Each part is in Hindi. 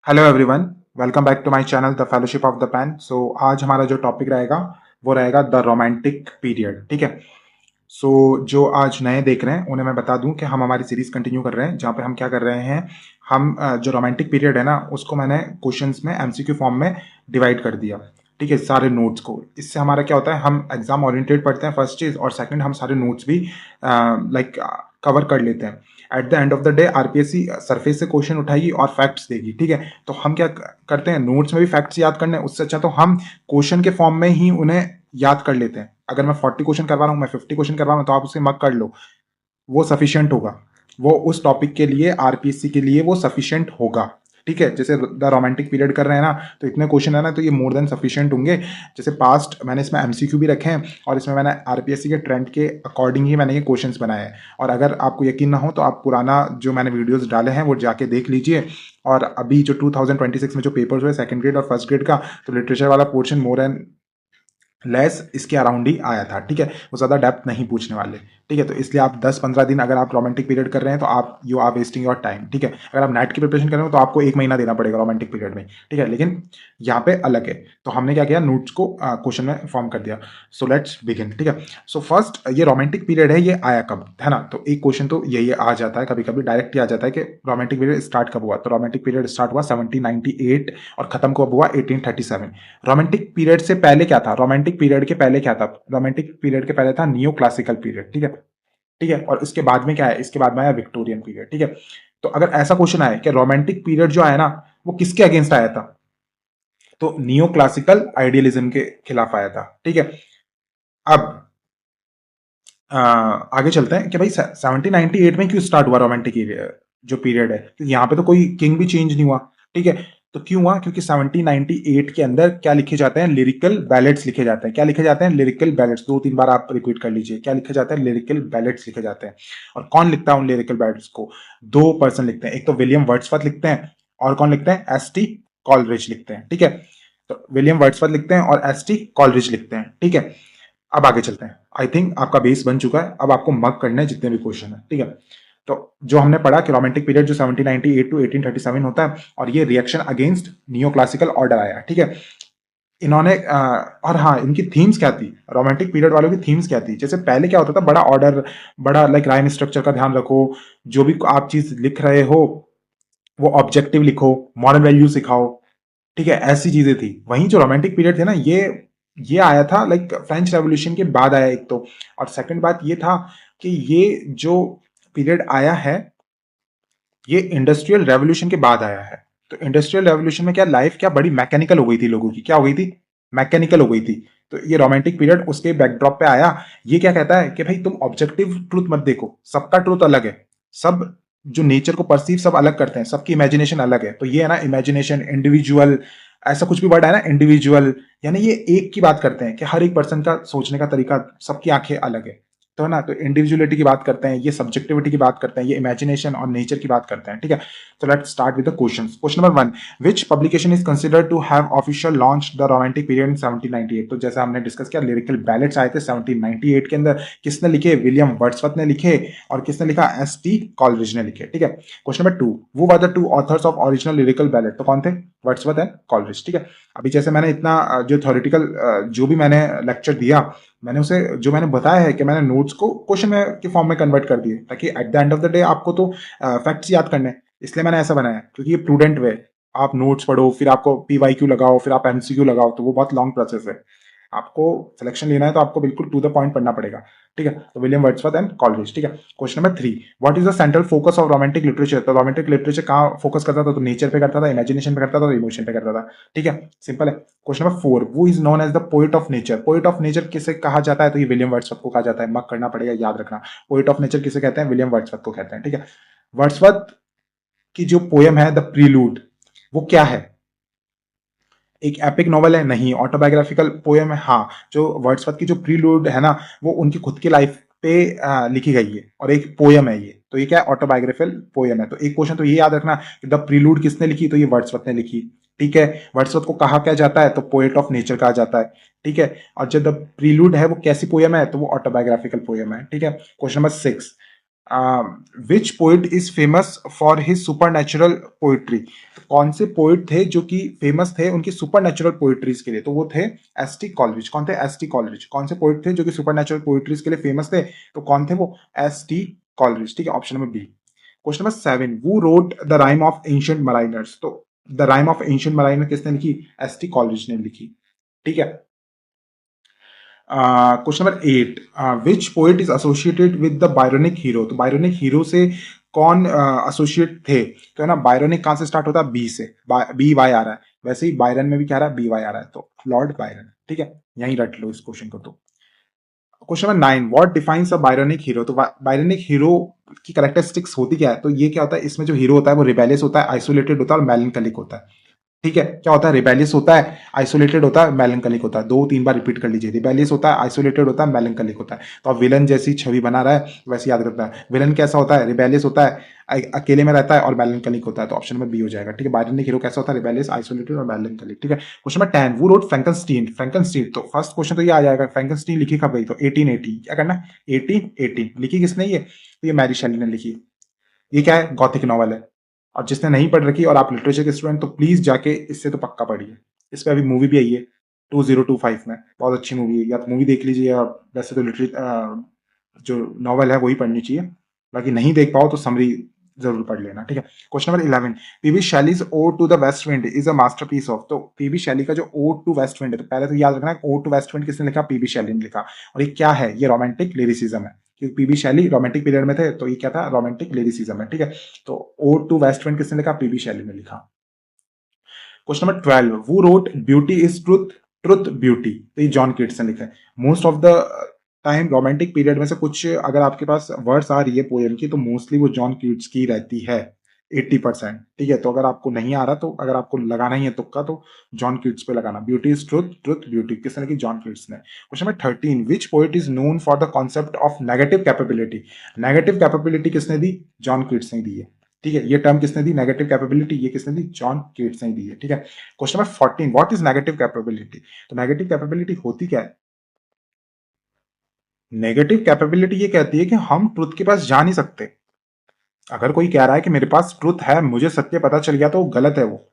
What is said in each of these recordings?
Hello everyone, welcome back to my channel the fellowship of the pen. So आज हमारा जो टॉपिक रहेगा वो रहेगा द रोमांटिक पीरियड। ठीक है। सो जो आज नए देख रहे हैं उन्हें मैं बता दूं कि हम हमारी सीरीज कंटिन्यू कर रहे हैं, जहाँ पे हम क्या कर रहे हैं, हम जो रोमांटिक पीरियड है ना उसको मैंने क्वेश्चंस में एमसीक्यू फॉर्म में डिवाइड कर दिया। ठीक है, सारे नोट्स को। इससे हमारा क्या होता है, हम एग्जाम ओरिएंटेड पढ़ते हैं फर्स्ट चीज, और सेकंड हम सारे नोट्स भी लाइक कवर कर लेते हैं। At the end of the day RPSC surface से क्वेश्चन उठाएगी और फैक्ट्स देगी। ठीक है, तो हम क्या करते हैं, नोट्स में भी फैक्ट्स याद करने, उससे अच्छा तो हम क्वेश्चन के फॉर्म में ही उन्हें याद कर लेते हैं। अगर मैं 40 क्वेश्चन करवा रहा हूँ, मैं 50 क्वेश्चन करवा रहा हूँ, तो आप उसे मक कर लो, वो सफिशियंट होगा। वो उस टॉपिक के लिए, आरपीएससी के लिए वो सफिशियंट होगा। ठीक है, जैसे द रोमांटिक पीरियड कर रहे हैं ना, तो इतने क्वेश्चन है ना, तो ये मोर देन सफिशियंट होंगे। जैसे पास्ट मैंने इसमें एमसीक्यू भी रखे हैं, और इसमें मैंने आरपीएससी के ट्रेंड के अकॉर्डिंग ही मैंने ये क्वेश्चंस बनाए हैं। और अगर आपको यकीन ना हो तो आप पुराना जो मैंने वीडियोस डाले हैं वो जाके देख लीजिए। और अभी जो 2026 में जो पेपर्स हुए सेकंड ग्रेड और फर्स्ट ग्रेड का, तो लिटरेचर वाला पोर्शन मोर एंड लेस इसके अराउंड ही आया था। ठीक है, वो ज़्यादा डेप्थ नहीं पूछने वाले। ठीक है, तो इसलिए आप 10-15 दिन अगर आप रोमांटिक पीरियड कर रहे हैं तो आप you are wasting your time. ठीक है, अगर आप नेट की प्रिपरेशन कर रहे हो तो आपको 1 महीना देना पड़ेगा रोमांटिक पीरियड में। ठीक है, लेकिन यहाँ पे अलग है। तो हमने क्या किया, नोट्स को क्वेश्चन में फॉर्म कर दिया। So let's begin. ठीक है, सो फर्स्ट ये रोमांटिक पीरियड है, ये आया कब, है ना। तो एक क्वेश्चन तो यही आ जाता है, कभी कभी डायरेक्ट ही आ जाता है कि रोमांटिक पीरियड स्टार्ट कब हुआ। तो रोमांटिक पीरियड स्टार्ट हुआ 1798 और खत्म कब हुआ, 1837। रोमांटिक पीरियड से पहले क्या था, रोमांटिक पीरियड के पहले क्या था, रोमांटिक पीरियड के पहले था नियो क्लासिकल पीरियड। ठीक है, ठीक है, और इसके बाद में क्या है, इसके बाद में आया विक्टोरियन पीरियड। ठीक है, तो अगर ऐसा क्वेश्चन आए कि रोमांटिक पीरियड जो आया ना वो किसके अगेंस्ट आया था, तो नियो क्लासिकल आइडियलिज्म के खिलाफ आया था। ठीक है, अब आगे चलते हैं कि भाई 1798 में क्यों स्टार्ट हुआ रोमांटिक जो पीरियड है, तो यहाँ पे तो कोई किंग भी चेंज नहीं हुआ। ठीक है, तो क्यों हुआ, क्योंकि 1798 के अंदर क्या लिखे जाते हैं, लिरिकल बैलेट्स लिखे जाते हैं। क्या लिखे जाते हैं, लिरिकल बैलेट्स। 2-3 बार आप रिपीट कर लीजिए, क्या लिखे जाते हैं, लिरिकल बैलेट्स लिखे जाते हैं। और कौन लिखता है उन लिरिकल बैलेट्स को, दो पर्सन लिखते हैं, एक तो विलियम वर्ड्सवर्थ लिखते हैं, और कौन लिखते हैं, एस टी कॉलरिज लिखते हैं। ठीक है, तो विलियम वर्ड्सवर्थ लिखते हैं और एस टी कॉलरिज लिखते हैं। ठीक है, अब आगे चलते हैं। आई थिंक आपका बेस बन चुका है, अब आपको मग करने हैं जितने भी क्वेश्चन है। ठीक है, तो जो हमने पढ़ा कि रोमांटिक पीरियड जो 1798 टू 1837 होता है, और ये reaction against neo classical order आया। ठीक है, इन्होंने और हाँ, इनकी थीम्स क्या थी, रोमांटिक पीरियड वालों की थीम्स क्या थी। जैसे पहले क्या होता था, बड़ा ऑर्डर, बड़ा लाइक राइम स्ट्रक्चर का ध्यान रखो, जो भी आप चीज लिख रहे हो वो ऑब्जेक्टिव लिखो, मॉरल वैल्यू सिखाओ। ठीक है, ऐसी चीजें थी। वहीं जो रोमांटिक पीरियड थे ना, ये आया था लाइक फ्रेंच रेवोल्यूशन के बाद आया एक तो, और सेकंड बात ये था कि ये जो पीरियड आया है ये इंडस्ट्रियल रेवोल्यूशन के बाद आया है। तो इंडस्ट्रियल रेवोल्यूशन में क्या लाइफ क्या बड़ी मैकेनिकल हो गई थी, लोगों की क्या हो गई थी, मैकेनिकल हो गई थी। तो ये रोमांटिक पीरियड उसके बैकड्रॉप पे आया। ये क्या कहता है कि भाई तुम ऑब्जेक्टिव ट्रूथ मत देखो, सबका ट्रूथ अलग है। सब जो नेचर को परसीव सब अलग करते हैं, सबकी इमेजिनेशन अलग है। तो ये है ना इमेजिनेशन, इंडिविजुअल, ऐसा कुछ भी वर्ड है ना इंडिविजुअल, यानी ये एक की बात करते हैं कि हर एक पर्सन का सोचने का तरीका, सबकी आंखें अलग है। तो है ना, तो इंडिविजुअलिटी की बात करते हैं, ये सब्जेक्टिविटी की बात करते हैं, ये इमेजिनेशन और नेचर की बात करते हैं। ठीक है, तो let's start with the questions. Question number 1, which publication is considered to have official launch the romantic period in 1798। तो जैसा हमने डिस्कस किया, लिरिकल बैलेट्स आए थे 1798 के अंदर। किसने लिखे, विलियम वर्ड्सवर्थ ने लिखे, और किसने लिखा, एस टी कॉलरिज ने लिखे। ठीक है, क्वेश्चन नंबर 2, वो were the two authors of original lyrical ballot. तो कौन थे, वर्ड्सवर्थ एंड कॉलरिज। ठीक है, अभी जैसे मैंने इतना जो थ्योरेटिकल जो भी मैंने लेक्चर दिया, मैंने उसे जो मैंने बताया है कि मैंने नोट्स को क्वेश्चन में के फॉर्म में कन्वर्ट कर दिए, ताकि at the end of the day आपको तो फैक्ट्स याद करने हैं। इसलिए मैंने ऐसा बनाया, क्योंकि ये प्रूडेंट वे। आप नोट्स पढ़ो, फिर आपको पीवाईक्यू लगाओ, फिर आप एमसीक्यू लगाओ, तो वो बहुत लॉन्ग प्रोसेस है। आपको सिलेक्शन लेना है तो आपको बिल्कुल टू द पॉइंट पढ़ना पड़ेगा। ठीक है, तो विलियम वर्ड्सवर्थ एंड कॉलरिज। ठीक है, question number 3, what is the central focus of romantic literature. तो रोमांटिक लिटरेचर कहाँ फोकस करता था, तो नेचर पे करता था, इमेजिनेशन पे करता था, तो इमोशन पे करता था। ठीक है, सिंपल है। क्वेश्चन नंबर 4, वो is known as the poet of nature. Poet of nature किसे कहा जाता है, तो ये विलियम वर्ड्सवर्थ को कहा जाता है। मक करना पड़ेगा, याद रखना। पोएट ऑफ नेचर किसे कहते हैं, विलियम वर्ड्सवर्थ को कहते हैं। ठीक है, वर्ड्सवर्थ की जो पोयम है द प्रीलूड, वो क्या है, एक एपिक नॉवल है, नहीं। ऑटोबायोग्राफिकल पोयम है, हाँ। जो वर्ड्सवर्थ की जो प्रीलूड है ना, वो उनकी खुद की लाइफ पे लिखी गई है, और एक पोयम है ये। तो ये क्या है, ऑटोबायोग्राफिकल पोयम है। तो एक क्वेश्चन तो ये याद रखना कि द प्रीलूड किसने लिखी, तो ये वर्ड्सवर्थ ने लिखी। ठीक है, वर्ड्सवर्थ को कहा क्या जाता है, तो पोएट ऑफ नेचर कहा जाता है। ठीक है, और जो द प्रीलूड है वो कैसी पोयम है, तो वो ऑटोबायोग्राफिकल पोयम है। ठीक है, question number 6, which poet is famous for his super poetry. कौन से पोइट थे जो कि फेमस थे उनकी सुपर पोइट्रीज के लिए? तो वो थे एस.टी. कॉलरिज। कौन थे? एस.टी. कॉलरिज। कौन से पोइट थे जो कि सुपर पोइट्रीज के लिए फेमस थे? तो कौन थे वो? एस.टी. कॉलरिज। ठीक है, option number B. Question number 7, who wrote the rime of ancient mariners. तो the rime of ancient mariner किसने लिखी? एस.टी. कॉलरिज ने लिखी। ठीक है। Question number 8, which poet is associated with the Byronic hero. तो बायरोनिक हीरो से कौन एसोसिएट थे? तो है ना, बायरोनिक कहां से स्टार्ट होता है? बी से, बी वाई आ रहा है। वैसे ही बायरन में भी क्या आ रहा है? बी वाई आ रहा है, तो लॉर्ड बायरन। ठीक है, यहीं रट लो इस क्वेश्चन को। तो question number 9, what defines a Byronic hero. तो बायरोनिक हीरो की कैरेक्टरिस्टिक्स होती क्या है? तो ये क्या होता है, इसमें जो हीरो होता है वो रिबेलियस होता है, आइसोलेटेड होता है और मेलनकलिक होता है। ठीक है, क्या होता है? रिबेलियस होता है, आइसोलेटेड होता है, मेलनकलिक होता है। 2-3 बार रिपीट कर लीजिए, रिबेलियस होता है, आइसोलेटेड होता है, मेलनकलिक होता है। तो अब विलन जैसी छवि बना रहा है वैसे याद करता है। विलन कैसा होता है? रिबेलियस होता है, अकेले में रहता है और मेलनकलिक होता है। तो ऑप्शन नंबर बी हो जाएगा। ठीक है, बायरनिक हीरो कैसा होता है? रिबेलियस, आइसोलेटेड और मेलनकलिक। ठीक है, क्वेश्चन नंबर 10, वो रोट फ्रैंकनस्टीन। फ्रैंकनस्टीन, तो फर्स्ट क्वेश्चन तो ये आ जाएगा, फ्रैंकनस्टीन लिखी कब गई? तो 1880। क्या करना है? 1818 लिखी किसने ये? तो ये मैरी शेली ने लिखी। ये क्या है? गॉथिक नॉवल है। और जिसने नहीं पढ़ रखी और आप लिटरेचर के स्टूडेंट, तो प्लीज जाके इससे तो पक्का पढ़िए। इस पे अभी मूवी भी आई है 2025 में, बहुत अच्छी मूवी है। या तो मूवी देख लीजिए, या वैसे तो जो नॉवल है वही पढ़नी चाहिए। बाकी नहीं देख पाओ तो समरी जरूर पढ़ लेना। ठीक है, question number 11, PB Shelley's ode to the west wind is a masterpiece of. तो पीबी शैली का जो ओड टू वेस्ट विंड है, तो पहले तो याद रखना है ओड टू वेस्ट विंड किसने लिखा? पीबी शैली ने लिखा। और ये क्या है? ये रोमांटिक लिरिसिज्म है, क्योंकि पीबी शैली रोमांटिक पीरियड में थे, तो ये क्या था? रोमांटिक लिरिसिज्म है। ठीक है, तो ओड टू वेस्ट विंड किसने लिखा? पीबी शैली ने लिखा। Question number 12, who wrote beauty is truth, truth beauty. तो ये जॉन कीट्स ने लिखा है। Most of the time romantic period में से कुछ अगर आपके पास वर्ड्स आ रही है पोएम की, तो मोस्टली वो जॉन कीट्स की रहती है 80%। ठीक है, तो अगर आपको नहीं आ रहा, तो अगर आपको लगाना ही है तुक्का, तो जॉन कीट्स पे लगाना। Beauty is truth, truth beauty किसने लिखी? जॉन कीट्स ने। Question number 13, which poet is known for the concept of negative capability. Negative capability किसने दी? जॉन कीट्स ने दी है। ठीक है, ये टर्म किसने दी? नेगेटिव कैपेबिलिटी, ये किसने दी? जॉन कीट्स ने दी है। ठीक है, question number 14, what is negative capability. तो नेगेटिव कैपेबिलिटी होती क्या है? नेगेटिव कैपेबिलिटी ये कहती है कि हम ट्रुथ के पास जा नहीं सकते। अगर कोई कह रहा है कि मेरे पास ट्रुथ है, मुझे सत्य पता चल गया, तो वो गलत है। वो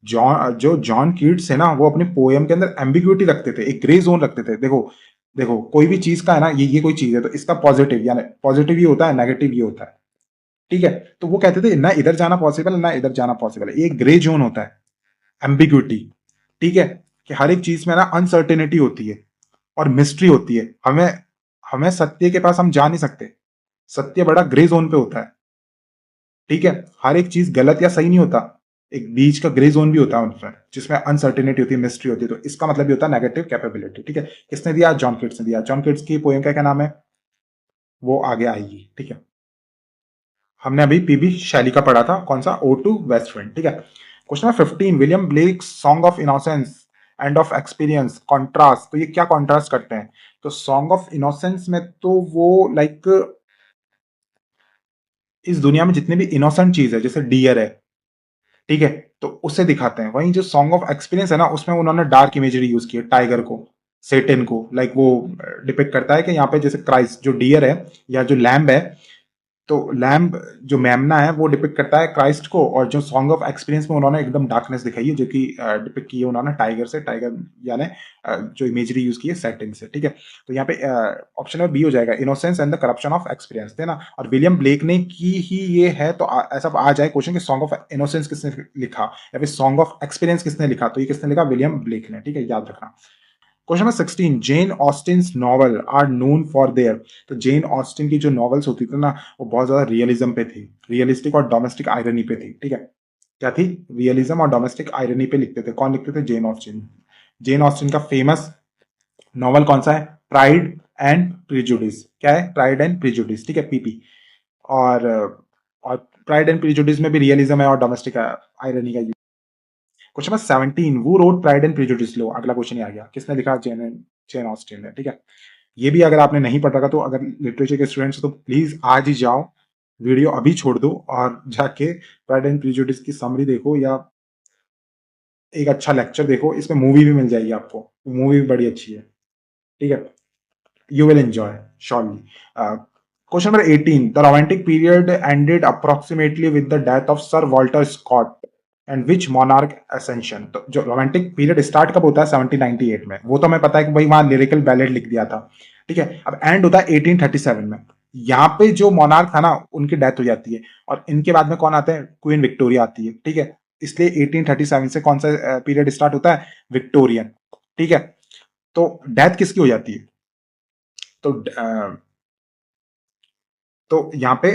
जॉन कीट्स है ना, वो अपने पोएम के अंदर एम्बिग्युइटी रखते थे, एक ग्रे जोन रखते थे। देखो देखो, कोई भी चीज का है ना, ये कोई चीज है, तो इसका पॉजिटिव यानी पॉजिटिव ये होता है, नेगेटिव ये होता है। ठीक है, तो वो कहते थे ना इधर जाना पॉसिबल है ना इधर जाना पॉसिबल है, ये ग्रे जोन होता है, एम्बिग्युइटी। ठीक है, कि हर एक चीज में ना अनसर्टेनिटी होती है और मिस्ट्री होती है। हमें हमें सत्य के पास हम जा नहीं सकते। सत्य बड़ा ग्रे जोन पे होता है। ठीक है, हर एक चीज गलत या सही नहीं होता, एक बीच का ग्रे जोन भी होता है उनमें, जिसमें अनसर्टेनिटी होती है, मिस्ट्री होती है। तो इसका मतलब भी होता है नेगेटिव कैपेबिलिटी। ठीक है, किसने दिया? जॉन किट्स ने दिया। जॉन किट्स की पोएम का क्या नाम है? वो आगे आएगी। ठीक है, हमने अभी पीबी शैली का पढ़ा था, कौन सा? Ode to west wind. ठीक है, question number 15, William Blake song of innocence and of experience contrast. तो ये क्या कॉन्ट्रास्ट करते हैं? तो सॉन्ग ऑफ इनोसेंस में तो वो लाइक इस दुनिया में जितने भी इनोसेंट चीज है, जैसे डियर है, ठीक है, तो उसे दिखाते हैं। वहीं जो सॉन्ग ऑफ एक्सपीरियंस है ना, उसमें उन्होंने डार्क इमेजरी यूज की है, टाइगर को, सेटन को, लाइक वो डिपिक्ट करता है कि यहाँ पे जैसे क्राइस्ट जो डियर है या जो लैम्ब है, तो लैम्ब जो मेमना है वो डिपिक्ट करता है क्राइस्ट को, और जो सॉन्ग ऑफ एक्सपीरियंस में उन्होंने एकदम डार्कनेस दिखाई है, जो कि डिपिक्ट की है उन्होंने टाइगर से, टाइगर यानी जो इमेजरी यूज की है सेटिंग से। ठीक है, तो यहाँ पे ऑप्शन में बी हो जाएगा, innocence and the corruption of experience, है ना। और विलियम ब्लेक ने की ही ये है, तो ऐसा आ जाए क्वेश्चन कि सॉन्ग ऑफ इनोसेंस किसने लिखा या फिर सॉन्ग ऑफ एक्सपीरियंस किसने लिखा, तो ये किसने लिखा? विलियम ब्लेक ने। ठीक है, याद रखना। Question number 16, Jane Austen novel are known for their. तो जेन ऑस्टिन की जो नॉवेल्स होती थी ना, वो बहुत ज्यादा रियलिज्म पे थी, रियलिस्टिक और डोमेस्टिक आयरनी पे थी। ठीक है, क्या थी? रियलिज्म और डोमेस्टिक आयरनी पे लिखते थे। कौन लिखते थे? Jane Austen. जेन ऑस्टिन का फेमस नॉवल कौन सा है? Pride and prejudice. क्या है? Pride and prejudice. ठीक है, पीपी। और और प्राइड एंड प्रिजुडिस में भी रियलिज्म है और डोमेस्टिक आयरनी का। क्वेश्चन नंबर 17, वो रोड प्राइड एंड प्रेजुडिस। लो अगला क्वेश्चन ही आ गया, किसने लिखा? जेन ऑस्टिन ने। ठीक है, ये भी अगर आपने नहीं पढ़ रखा, तो अगर लिटरेचर के स्टूडेंट्स, तो प्लीज आज ही जाओ, वीडियो अभी छोड़ दो और जाके प्राइड एंड प्रेजुडिस की समरी देखो, या एक अच्छा लेक्चर देखो। इसमें मूवी भी मिल जाएगी आपको, मूवी भी बड़ी अच्छी है। ठीक है, you will enjoy surely. Question number 18, the romantic period ended approximately with the death of sir Walter Scott and which monarch ascension. तो जो रोमांटिक पीरियड स्टार्ट कब होता है 1798 में, वो तो हमें पता है कि भाई वहां लिरिकल बैलेड लिख दिया था, ठीक है। अब एंड होता है 1837 में, यहाँ पे जो मोनार्क था ना उनकी डेथ हो जाती है, और इनके बाद में कौन आता है, क्वीन विक्टोरिया आती है, ठीक है। इसलिए 1837 से कौन सा पीरियड स्टार्ट होता है, विक्टोरियन, ठीक है। तो डेथ किसकी हो जाती है, तो यहाँ पे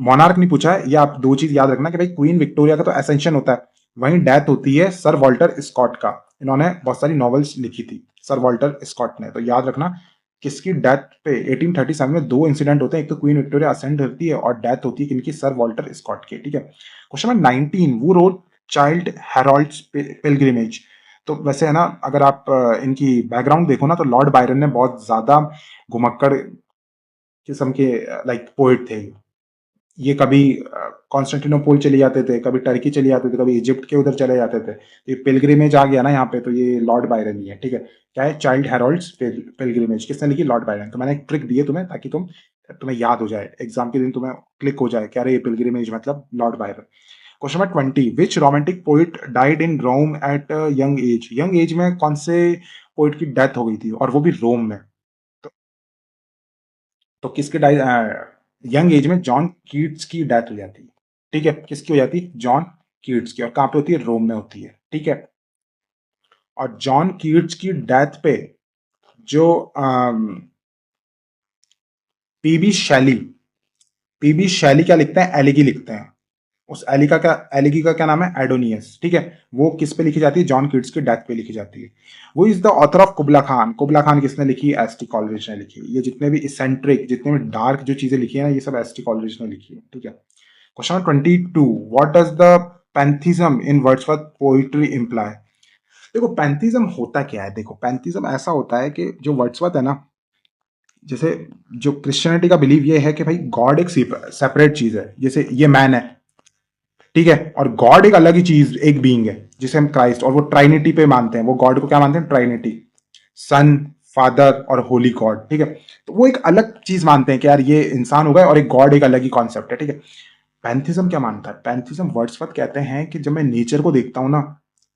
मोनार्क नहीं पूछा है, ये आप दो चीज याद रखना कि भाई क्वीन विक्टोरिया का तो एसेंशन होता है, वहीं डेथ होती है सर वॉल्टर स्कॉट का। इन्होंने बहुत सारी नॉवेल्स लिखी थी सर वॉल्टर स्कॉट ने, तो याद रखना किसकी डेथ पे 1837 में दो इंसिडेंट होते हैं, एक तो क्वीन विक्टोरिया असेंड होती है और डेथ होती है किनकी, सर वॉल्टर स्कॉट की, ठीक है। क्वेश्चन नंबर 19, वो रोड चाइल्ड हेरोल्ड्स पिलग्रिमेज। तो वैसे है ना, अगर आप इनकी बैकग्राउंड देखो ना, तो लॉर्ड बायरन ने बहुत ज्यादा घुमक्कड़ किस्म के लाइक पोइट थे। ये कभी कॉन्स्टेंटिनोपोल चले जाते थे, कभी टर्की चले जाते थे, कभी इजिप्ट के उधर चले जाते थे। तो ये पिलग्रिमेज आ गया ना यहाँ पे, तो ये लॉर्ड बायरन ही है, ठीक है। क्या है, चाइल्ड हेरोल्ड्स पिलग्रिमेज, किसने लिखी, लॉर्ड बायरन। तो मैंने एक ट्रिक दी है तुम्हें ताकि तुम्हें याद हो जाए, एग्जाम के दिन तुम्हें क्लिक हो जाए क्या, अरे ये पिलग्रिमेज मतलब lord Byron. Question number 20, which romantic poet died in Rome at young age. Young age में कौन से पोइट की डेथ हो गई थी, और वो भी रोम में। तो, तो किसके यंग एज में जॉन कीट्स की डेथ हो जाती है, ठीक है। किसकी हो जाती है, जॉन कीट्स की, और कहां पे होती है, रोम में होती है, ठीक है। और जॉन कीट्स की डेथ पे जो पीबी शैली, पीबी शैली क्या लिखते हैं, एलिगी लिखते हैं। उस एलिगी का क्या नाम है, एडोनियस, ठीक है। वो किस पे लिखी जाती है, जॉन किट्स की डेथ पे लिखी जाती है। वो is the author of कुबला Khan. कुबला Khan किसने लिखी, एसटी कॉलरिज ने लिखी। ये जितने भी इसेंट्रिक, जितने भी डार्क जो चीजें लिखी है ना, ये सब एसटी कॉलरिज ने लिखी है, ठीक है। Question number 22, what does the pantheism in Wordsworth poetry imply. देखो पैंथिज्म होता क्या है, देखो पैंथिज्म ऐसा होता है कि जो वर्ड्सवर्थ है ना, जैसे जो क्रिश्चियनिटी का बिलीव ये है कि भाई गॉड एक सेपरेट चीज है, जैसे ये मैन है, ठीक है, और गॉड एक अलग ही चीज, एक बीइंग है जिसे हम क्राइस्ट, और वो ट्राइनिटी पे मानते हैं, वो गॉड को क्या मानते हैं, ट्राइनिटी, सन, फादर और होली गॉड, ठीक है। तो वो एक अलग चीज मानते हैं कि यार ये इंसान होगा और एक गॉड एक अलग ही कॉन्सेप्ट है, ठीक है। पैंथिज्म क्या मानता है, पैंथिज्म वर्ड्सवर्थ कहते हैं कि जब मैं नेचर को देखता हूं ना,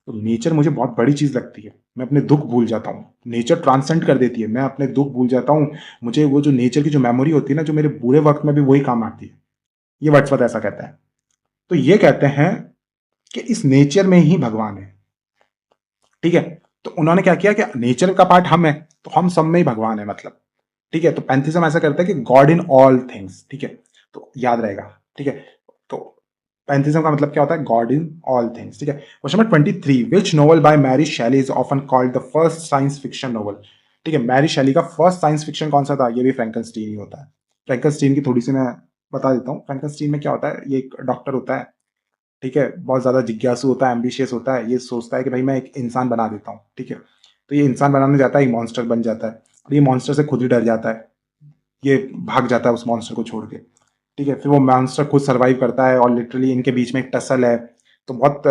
तो नेचर मुझे बहुत बड़ी चीज लगती है, मैं अपने दुख भूल जाता हूँ, नेचर ट्रांसेंड कर देती है, मैं अपने दुख भूल जाता हूँ। मुझे वो जो नेचर की जो मेमोरी होती है ना, जो मेरे बुरे वक्त में भी वही काम आती है। ये वर्ड्सवर्थ ऐसा कहता है। तो ये कहते हैं कि इस नेचर में ही भगवान है, ठीक है। तो उन्होंने क्या किया कि नेचर का पार्ट हम है, तो हम सब में ही भगवान है मतलब, ठीक है। तो पैंथिज्म ऐसा करता है कि गॉड इन ऑल थिंग्स, ठीक है। तो याद रहेगा, ठीक है। तो पैंथिज्म का मतलब क्या होता है, गॉड इन ऑल थिंग्स, ठीक है। क्वेश्चन नंबर 23, विच नोवेल बाय मैरी शैली is often called the first science fiction novel. ठीक है, मैरी शैली का फर्स्ट साइंस फिक्शन कौन सा था, ये भी फ्रैंकनस्टीन ही होता है। फ्रैंकनस्टीन की थोड़ी सी मैं बता देता हूँ। फ्रैंकनस्टीन में क्या होता है, ये एक डॉक्टर होता है, ठीक है, बहुत ज्यादा जिज्ञासु होता है, एम्बिशियस होता है, ये सोचता है कि भाई मैं एक इंसान बना देता हूँ, ठीक है। तो ये इंसान बनाने जाता है, मॉन्स्टर बन जाता है, और ये मॉन्स्टर से खुद ही डर जाता है, ये भाग जाता है उस मॉन्स्टर को छोड़ के, ठीक है। फिर वो मॉन्स्टर खुद सर्वाइव करता है, और लिटरली इनके बीच में एक टसल है। तो बहुत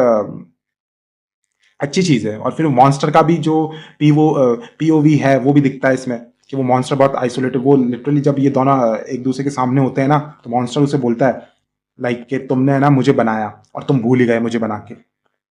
अच्छी चीज है। और फिर मॉन्स्टर का भी जो पीओवी है वो भी दिखता है इसमें, कि वो मॉन्स्टर बहुत आइसोलेटेड, वो लिटरली जब ये दोनों एक दूसरे के सामने होते हैं ना, तो मॉन्स्टर उसे बोलता है लाइक कि तुमने ना मुझे बनाया और तुम भूल ही गए मुझे बना के,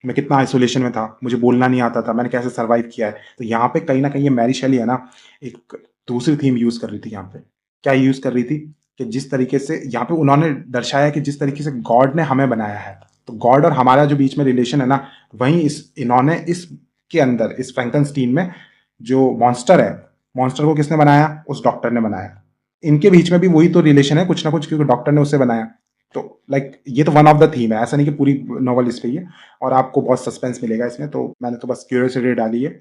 मैं कितना आइसोलेशन में था, मुझे बोलना नहीं आता था, मैंने कैसे सर्वाइव किया है। तो यहाँ पे कहीं ना कहीं ये मैरी शैली है ना, एक दूसरी थीम यूज कर रही थी यहाँ पे। क्या यूज कर रही थी, कि जिस तरीके से यहाँ पे उन्होंने दर्शाया कि जिस तरीके से गॉड ने हमें बनाया है, तो गॉड और हमारा जो बीच में रिलेशन है ना, वहीं इन्होंने इसके अंदर इस फ्रैंकनस्टीन में जो मॉन्स्टर है, मॉन्स्टर को किसने बनाया, उस डॉक्टर ने बनाया। इनके बीच में भी वही तो रिलेशन है कुछ ना कुछ, क्योंकि डॉक्टर ने उसे बनाया। तो लाइक ये तो वन ऑफ द थीम है, ऐसा नहीं कि पूरी नॉवल इस पे ही है, और आपको बहुत सस्पेंस मिलेगा इसमें, तो मैंने तो बस क्यूरियोसिटी डाली है।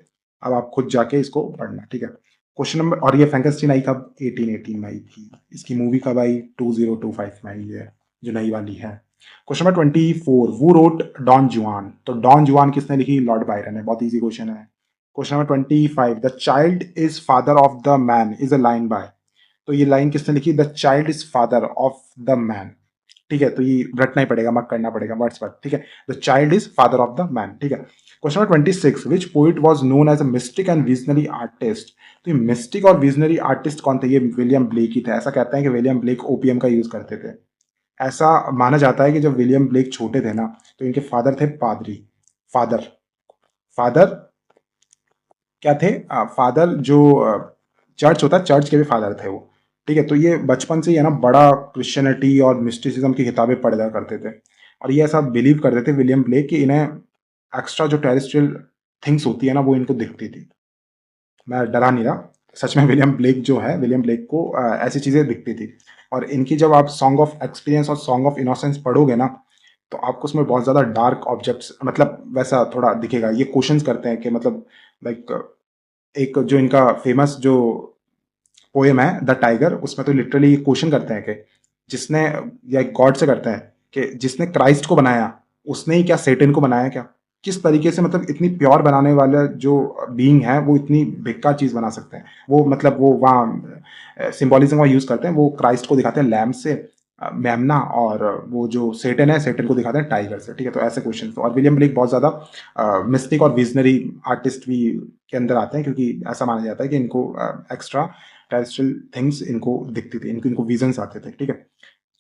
अब आप खुद जाके इसको पढ़ना, ठीक है। क्वेश्चन नंबर, और ये फ्रैंकेनस्टीन आई कब, 1818 में आई थी। इसकी मूवी कब आई, 2025 में आई है, जो नई वाली है। क्वेश्चन नंबर 24, वो रोट डॉन जुआन। तो डॉन जुआन किसने लिखी, लॉर्ड बायरन है, बहुत इजी क्वेश्चन है। Question number 25, the child is father of the man is a line by. तो ये लाइन किसने लिखी, the child is father of the man, ठीक है। तो ये रटना ही पड़ेगा, मत करना पड़ेगा वर्ड्स पर, ठीक है। The child is father of the man, ठीक है। Question number 26, which poet was known as a mystic and visionary artist. तो ये मिस्टिक और विजनरी आर्टिस्ट कौन थे? ये विलियम ब्लेक ही थे। ऐसा कहते हैं कि विलियम ब्लेक ओपीएम का यूज करते थे। ऐसा माना जाता है कि जब विलियम ब्लेक छोटे थे ना, तो इनके फादर थे पादरी। फादर फादर क्या थे? फादर जो चर्च होता है, चर्च के भी फादर थे वो। ठीक है, तो ये बचपन से ही है ना बड़ा क्रिश्चियनिटी और मिस्टिसिज्म की किताबें पढ़ा करते थे। और ये ऐसा बिलीव करते थे विलियम ब्लेक कि इन्हें एक्स्ट्रा जो टेरेस्ट्रियल थिंग्स होती है ना, वो इनको दिखती थी। मैं डरा नहीं रहा, सच में विलियम ब्लेक जो है, विलियम ब्लेक को ऐसी चीज़ें दिखती थी। और इनकी जब आप सॉन्ग ऑफ एक्सपीरियंस और सॉन्ग ऑफ इनोसेंस पढ़ोगे ना, तो आपको उसमें बहुत ज़्यादा डार्क ऑब्जेक्ट्स, मतलब वैसा थोड़ा दिखेगा। ये क्वेश्चंस करते हैं कि मतलब लाइक एक जो इनका फेमस जो पोएम है द टाइगर, उसमें तो लिटरली क्वेश्चन करते हैं कि जिसने, या एक गॉड से करते हैं कि जिसने क्राइस्ट को बनाया, उसने ही क्या सेटन को बनाया क्या? किस तरीके से मतलब इतनी प्योर बनाने वाला जो बीइंग है वो इतनी बेकार चीज बना सकते हैं? वो मतलब वो वहाँ सिंबॉलिज्म का यूज करते हैं, वो क्राइस्ट को दिखाते हैं लैम्प से, मेमना, और वो जो सेटन है, सेटन को दिखाते हैं टाइगर से। ठीक है, तो ऐसे क्वेश्चन। और विलियम ब्लेक बहुत ज्यादा मिस्टिक और विजनरी आर्टिस्ट भी के अंदर आते हैं, क्योंकि ऐसा माना जाता है कि इनको एक्स्ट्रा टेरेस्ट्रियल थिंग्स इनको दिखती थी, इनको विजन्स आते थे। ठीक है,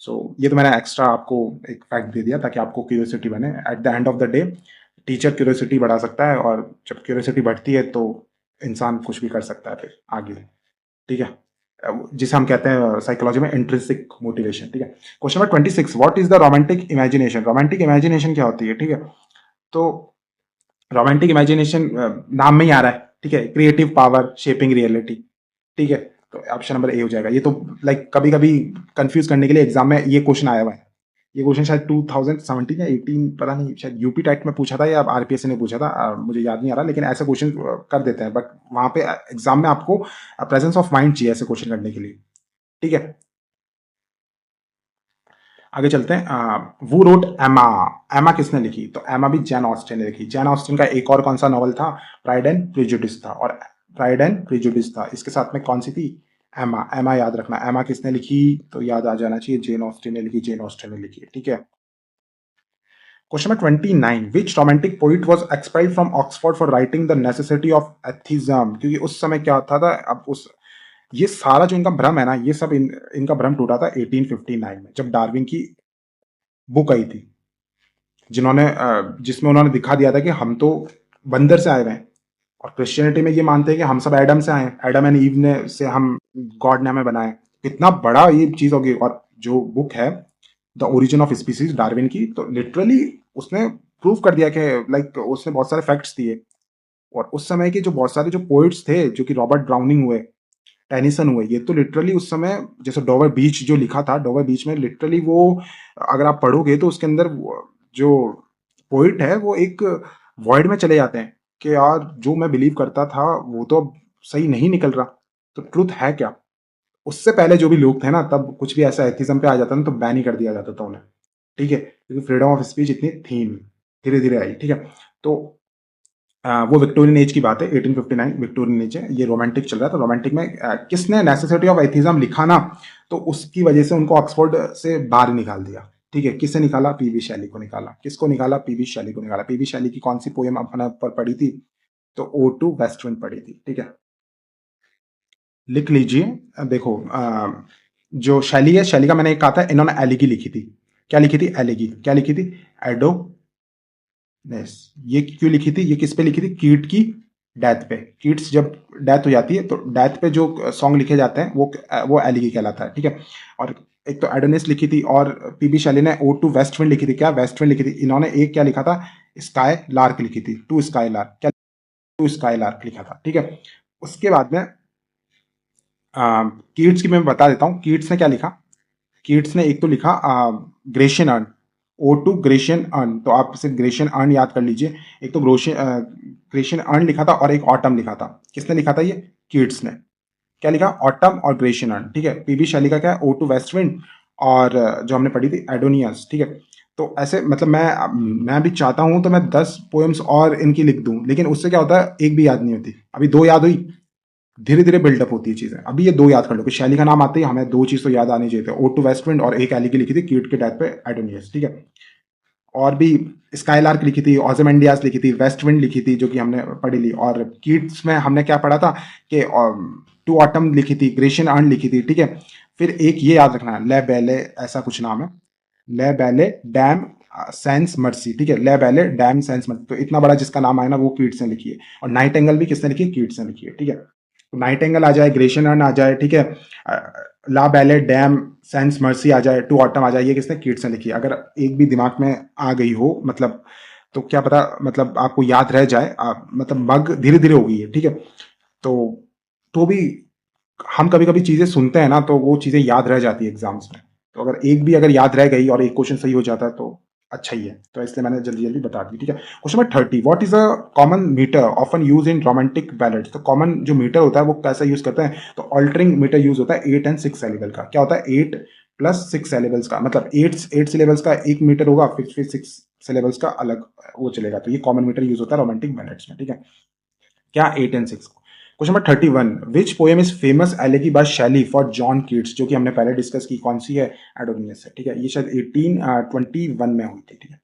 सो ये तो मैंने एक्स्ट्रा आपको एक फैक्ट दे दिया ताकि आपको क्यूरियोसिटी बने। At the end of the day teacher curiosity बढ़ा सकता है, और जब क्यूरियोसिटी बढ़ती है तो इंसान कुछ भी कर सकता है फिर आगे। ठीक है, जिसे हम कहते हैं साइकोलॉजी में इंट्रिंसिक मोटिवेशन। ठीक है, question number 26, what is the romantic imagination. Romantic imagination क्या होती है? ठीक है, तो रोमांटिक इमेजिनेशन नाम में ही आ रहा है। ठीक है, क्रिएटिव पावर शेपिंग रियलिटी। ठीक है, तो ऑप्शन नंबर ए हो जाएगा। ये तो लाइक कभी कभी कंफ्यूज करने के लिए एग्जाम में ये क्वेश्चन आया हुआ है। ये क्वेश्चन शायद 2017 या 18 पता नहीं, शायद यूपी टाइट में पूछा था या आरपीएससी ने पूछा था, मुझे याद नहीं आ रहा, लेकिन ऐसे क्वेश्चन कर देते हैं। बट वहां पे एग्जाम में आपको प्रेजेंस ऑफ माइंड चाहिए ऐसे क्वेश्चन करने के लिए। ठीक है, आगे चलते हैं। वो रोट एमा। एमा किसने लिखी? तो एमा भी जैन ऑस्टिन ने लिखी। जैन ऑस्टिन का एक और कौन सा नॉवल था? प्राइड एंड प्रेजुडिस था। और प्राइड एंड प्रेजुडिस था, इसके साथ में कौन सी थी? एमा। एमा याद रखना। एमा किसने लिखी? तो याद आ जाना चाहिए, जेन ऑस्टिन ने लिखी। जेन ऑस्टिन ने लिखी। ठीक है, question number 29, which romantic poet was expelled from Oxford for writing the necessity of atheism. क्योंकि उस समय क्या होता था, अब उस ये सारा जो इनका भ्रम है ना, ये सब इनका भ्रम टूटा था 1859 में, जब डार्विन की बुक आई थी, जिन्होंने जिसमें उन्होंने दिखा दिया था कि हम तो बंदर से आए हुए हैं, और क्रिश्चियनिटी में ये मानते हैं कि हम सब एडम से आए हैं, एडम एंड ईव ने से हम, गॉड ने हमें बनाया। कितना बड़ा ये चीज होगी। और जो बुक है the origin of species Darwin की, तो लिटरली उसने प्रूव कर दिया कि लाइक उसने बहुत सारे फैक्ट्स दिए। और उस समय के जो बहुत सारे जो पोइट्स थे, जो कि रॉबर्ट ब्राउनिंग हुए, टेनिसन हुए, ये तो लिटरली उस समय, जैसे डोवर बीच जो लिखा था, डोवर बीच में लिटरली वो अगर आप पढ़ोगे तो उसके अंदर जो पोइट है वो एक वॉइड में चले जाते हैं कि यार जो मैं बिलीव करता था वो तो अब सही नहीं निकल रहा, तो ट्रुथ है क्या? उससे पहले जो भी लोग थे ना, तब कुछ भी ऐसा एथिज्म पे आ जाता ना तो बैन ही कर दिया जाता था उन्हें। ठीक है, क्योंकि फ्रीडम ऑफ स्पीच इतनी थी नहीं, धीरे धीरे आई। ठीक है, तो वो विक्टोरियन एज की बात है, 1859 विक्टोरियन एज है, ये रोमांटिक चल रहा था। रोमांटिक में किसने नेसेसिटी ऑफ एथिज्म लिखा ना, तो उसकी वजह से उनको ऑक्सफोर्ड से बाहर निकाल दिया। ठीक है, किसने निकाला? पीवी शैली को निकाला। किसको निकाला? पीवी शैली को निकाला। पीवी शैली की कौन सी पोएम अपने ऊपर पढ़ी थी? तो ओ टू वेस्ट विंड पढ़ी थी। ठीक है, लिख लीजिए। देखो जो शैली है, शैली का मैंने एक कहा था, इन्होंने एलिगी लिखी थी। क्या लिखी थी? एलिगी। क्या लिखी थी? एडो। यस, ये क्यों लिखी थी? ये किस पे लिखी थी? कीट की डेथ पे। कीट्स जब डेथ हो जाती है तो डेथ पे जो सॉन्ग लिखे जाते हैं वो एलिगी कहलाता है। ठीक है, और एक तो एडोनिस लिखी थी, और पीबी शैली ने ओ टू वेस्ट विंड लिखी थी। क्या वेस्ट विंड लिखी थी? इन्होंने एक क्या लिखा था? स्काई लार्क लिखी थी। To skylark. क्या? टू स्काई लार्क लिखा था। ठीक है, उसके बाद में कीट्स की मैं बता देता हूँ, कीट्स ने क्या लिखा। कीट्स ने एक तो लिखा Grecian urn. Ode to Grecian urn, तो आप सिर्फ ग्रेशियन अर्न याद कर लीजिए। एक तो ग्रेशियन अर्न लिखा था, और एक ऑटम लिखा था। किसने लिखा था? ये कीट्स ने। क्या लिखा? ऑटम और ग्रेशियन अर्न। ठीक है, पीबी शैली का क्या है? ओ टू वेस्ट विंड, और जो हमने पढ़ी थी एडोनियस। ठीक है, तो ऐसे मतलब मैं भी चाहता हूं तो मैं 10 पोएम्स और इनकी लिख दूं, लेकिन उससे क्या होता है, एक भी याद नहीं होती। अभी दो याद हुई, धीरे धीरे बिल्डअप होती है चीजें। अभी ये दो याद कर लो कि शैली का नाम आते ही हमें दो चीज तो याद आनी चाहिए थे, ओ टू वेस्ट विंड, और एक एली की लिखी थी कीट के डेथ पे एडोनियस। ठीक है, और भी स्काईलार्क लिखी थी, ओzymandias लिखी थी, वेस्ट विंड लिखी थी जो कि हमने पढ़ी ली, और कीट्स में हमने क्या पढ़ा था कि टू ऑटम लिखी थी, ग्रेशियन अर्न लिखी थी, ठीक है। फिर एक ये याद रखना, ले बैले ऐसा कुछ नाम है, ले बैले डैम सेंस मर्सी, ठीक है, ले बैले डैम सेंस मर्सी। तो इतना बड़ा जिसका नाम आया ना वो कीट्स ने लिखी है, और नाइट एंगल भी किसने लिखी है, कीट्स ने लिखी है, ठीक है। तो नाइट एंगल आ जाए, ग्रेशियन अर्न आ जाए, ठीक है, ला बैले डैम सेंस मर्सी आ जाए, टू ऑटम आ जाए, ये किसने, कीट्स ने लिखी है। अगर एक भी दिमाग में आ गई हो मतलब, तो क्या पता मतलब आपको याद रह जाए, मतलब मग धीरे धीरे हो गई है, ठीक है। तो भी हम कभी कभी चीजें सुनते हैं ना तो वो चीजें याद रह जाती है एग्जाम्स में। तो अगर एक भी अगर याद रह गई और एक क्वेश्चन सही हो जाता है तो अच्छा ही है, तो इसलिए मैंने जल्दी जल्दी बता दी, ठीक है। Question number 30, what is a common meter often use in romantic ballads. तो कॉमन जो मीटर होता है वो कैसा यूज करते हैं, तो ऑल्टरिंग मीटर यूज होता है 8 एंड 6 सिलेबल का। क्या होता है, 8 प्लस 6 सिलेबल्स का, मतलब 8 सिलेबल्स का एक मीटर होगा, फिर 6 सिलेबल्स का अलग वो चलेगा। तो ये कॉमन मीटर यूज होता है रोमांटिक बैलेट्स में, ठीक है। क्या, 8 and 6। Question number 31, which poem is famous elegy by Shelley for John Keats, जो कि हमने पहले डिस्कस की, कौन सी है, एडोनियस है, ठीक है। ये शायद 1821 में हुई थी, ठीक है।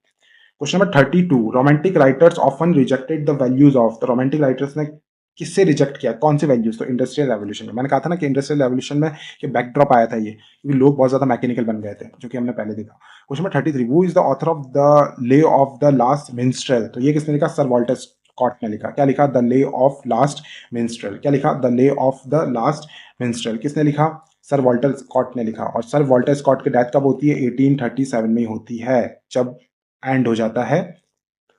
Question number 32, romantic writers often rejected the values of. तो रोमांटिक राइटर्स ने किससे रिजेक्ट किया, कौन से वैल्यूज, तो इंडस्ट्रियल रेवोल्यूशन में। मैंने कहा था ना कि इंडस्ट्रियल रेवोल्यूशन में ये बैकड्रॉप आया था ये, क्योंकि लोग बहुत ज्यादा मैकेनिकल बन गए थे, जो कि हमने पहले देखा। Question number 33, who is the author of the lay of the last minstrel. तो ये किसने लिखा, सर वॉल्टर स्कॉट ने लिखा। क्या लिखा, द ले ऑफ लास्ट मिन्स्ट्रेल। क्या लिखा, the lay of the last मिन्स्ट्रेल, किसने लिखा, सर वॉल्टर स्कॉट ने लिखा। और सर वॉल्टर स्कॉट की डेथ कब होती है, 1837 में ही होती है, जब एंड हो जाता है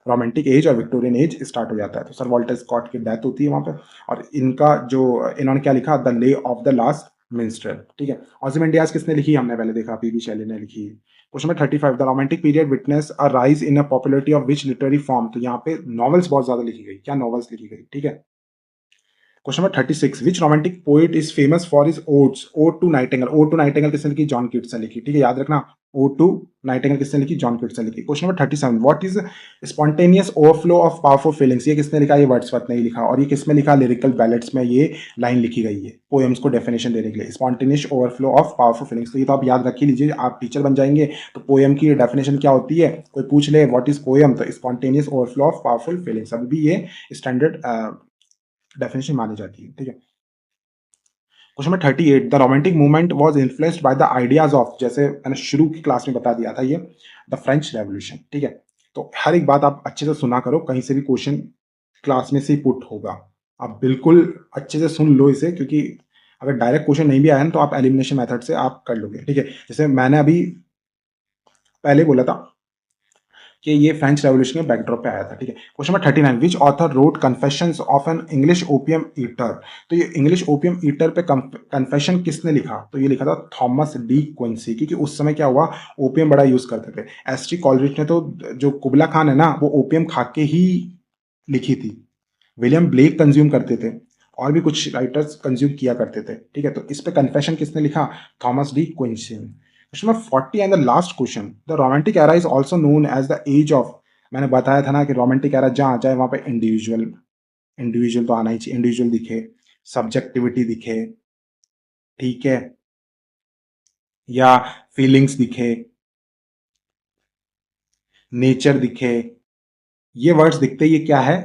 रोमांटिक एज और विक्टोरियन एज स्टार्ट हो जाता है। तो सर वॉल्टर स्कॉट की डेथ होती है वहां पे। और इनका जो, इन्होंने क्या लिखा, the lay of the last मिन्स्ट्रेल, ठीक है। ओzymandias किसने लिखी, हमने पहले देखा, पीबी शैली ने लिखी। Question number 35, the romantic period witness a rise in a popularity of which literary form. तो यहाँ पे नॉवेल्स बहुत ज्यादा लिखी गई, क्या नॉवेल्स लिखी गई, ठीक है। Question number 36, which romantic poet is famous for his odes, ode to nightingale. Ode to nightingale किसने लिखी, जॉन कीट्स ने लिखी, ठीक है, याद रखना, ओड टू नाइटिंगेल किसने लिखी, जॉन कीट्स ने लिखी। Question number 37, what is spontaneous overflow of powerful feelings. ये किसने लिखा, ये वर्ड्सवर्थ ने ही लिखा। और ये किसमें लिखा, लिरिकल बैलेट्स में ये लाइन लिखी गई है, पोएम्स को डेफिनेशन देने के लिए, spontaneous overflow of powerful feelings. तो ये तो आप याद रख ही लीजिए, आप टीचर बन जाएंगे तो पोएम की डेफिनेशन क्या होती है, कोई पूछ ले व्हाट इज पोएम, तो spontaneous overflow of powerful feelings. अभी भी ये स्टैंडर्ड डेफिनेशन मानी जाती है, ठीक है। Question number 38, the romantic movement was influenced by the ideas of, जैसे मैंने शुरू की क्लास में बता दिया था ये, द फ्रेंच रेवोल्यूशन, ठीक है। तो हर एक बात आप अच्छे से सुना करो, कहीं से भी क्वेश्चन क्लास में से ही पुट होगा, आप बिल्कुल अच्छे से सुन लो इसे, क्योंकि अगर डायरेक्ट क्वेश्चन नहीं भी आया ना तो आप एलिमिनेशन मेथड से आप कर लोगे, ठीक है। जैसे मैंने अभी पहले बोला था कि ये फ्रेंच रेवोल्यूशन के बैकड्रॉप पे आया था, ठीक है। Question number 39, which author road confessions of an English opium eater. तो ये इंग्लिश ओपियम ईटर पे कन्फेशन किसने लिखा, तो ये लिखा था थॉमस डी क्विंसी, क्योंकि उस समय क्या हुआ, ओपियम बड़ा यूज करते थे। एस टी कॉलरिज ने तो, जो कुबला खान है ना, वो ओपियम खा के ही लिखी थी। विलियम ब्लेक कंज्यूम करते थे, और भी कुछ राइटर्स कंज्यूम किया करते थे, ठीक है। तो इस पे कन्फेशन किसने लिखा, Thomas De Quincey. Question number 40 and the last question, the romantic era is also known as the age of. मैंने बताया था ना कि रोमांटिक एरा जहां आ जाए वहां पे इंडिविजुअल, इंडिविजुअल तो आना ही चाहिए, इंडिविजुअल दिखे, सब्जेक्टिविटी दिखे, ठीक है, या फीलिंग्स दिखे, नेचर दिखे, ये वर्ड्स दिखते ही ये क्या है,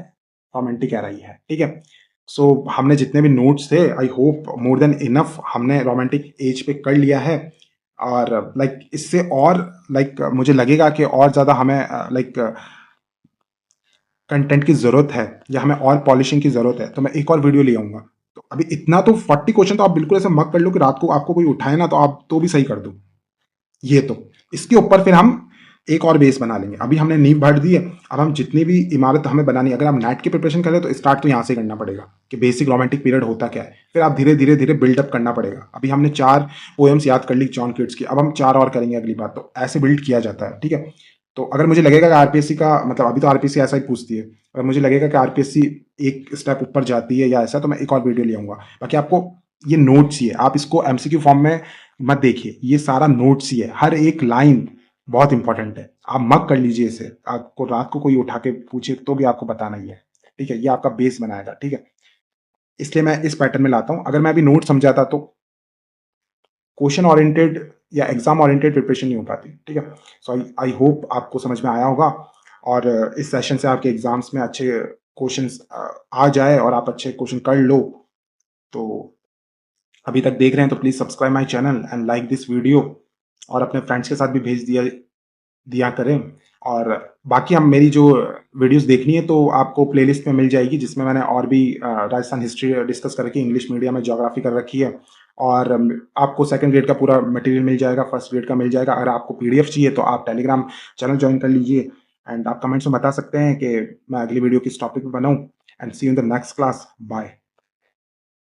रोमांटिक एरा ही है, ठीक है। सो हमने जितने भी नोट्स थे, I hope more than enough हमने रोमांटिक एज पे कर लिया है। और इससे और मुझे लगेगा कि और ज़्यादा हमें कंटेंट की ज़रूरत है, या हमें और पॉलिशिंग की ज़रूरत है, तो मैं एक और वीडियो ले आऊँगा। तो अभी इतना तो 40 क्वेश्चन तो आप बिल्कुल ऐसे मत कर लो कि रात को आपको कोई उठाए ना तो आप तो भी सही कर दो। ये तो इसके ऊपर फिर हम एक और बेस बना लेंगे। अभी हमने नींव भर दी है, अब हम जितनी भी इमारत हमें बनानी है, अगर हम नेट की प्रिपरेशन करें तो स्टार्ट तो यहाँ से करना पड़ेगा कि बेसिक रोमांटिक पीरियड होता क्या है, फिर आप धीरे धीरे धीरे बिल्डअप करना पड़ेगा। अभी हमने 4 पोएम्स याद कर ली जॉन कीट्स की, अब हम 4 और करेंगे अगली बार। तो ऐसे बिल्ड किया जाता है, ठीक है। तो अगर मुझे लगेगा कि आरपीएससी का मतलब, अभी तो आरपीएससी ऐसा ही पूछती है, अगर मुझे लगेगा कि आरपीएससी एक स्टेप ऊपर जाती है या ऐसा, तो मैं एक और वीडियो ले आऊंगा। बाकी आपको ये नोट्स ही है, आप इसको एमसीक्यू फॉर्म में मत देखिए, ये सारा नोट्स ही है, हर एक लाइन बहुत इंपॉर्टेंट है। आप मग कर लीजिए इसे, आपको रात को कोई उठा के पूछे तो भी आपको बताना ही है, ठीक है। ये आपका बेस बनाएगा, ठीक है। इसलिए मैं इस पैटर्न में लाता हूं। अगर मैं अभी नोट समझाता तो क्वेश्चन ओरिएंटेड या एग्जाम ओरिएंटेड प्रिपरेशन नहीं हो पाती, ठीक है। सो आई होप आपको समझ में आया होगा, और इस सेशन से आपके एग्जाम्स में अच्छे क्वेश्चंस आ जाए और आप अच्छे क्वेश्चन कर लो। तो अभी तक देख रहे हैं तो please subscribe my channel and like this video, और अपने फ्रेंड्स के साथ भी भेज दिया दिया करें। और बाकी हम मेरी जो वीडियोस देखनी है तो आपको प्लेलिस्ट में मिल जाएगी, जिसमें मैंने और भी राजस्थान हिस्ट्री डिस्कस कर रखी है, इंग्लिश मीडियम में ज्योग्राफी कर रखी है। और आपको सेकंड ग्रेड का पूरा मटेरियल मिल जाएगा, फर्स्ट ग्रेड का मिल जाएगा। अगर आपको पीडीएफ चाहिए तो आप टेलीग्राम चैनल ज्वाइन कर लीजिए, एंड आप कमेंट्स में बता सकते हैं कि मैं अगली वीडियो किस टॉपिक पे बनाऊं। And see you in the next class, bye.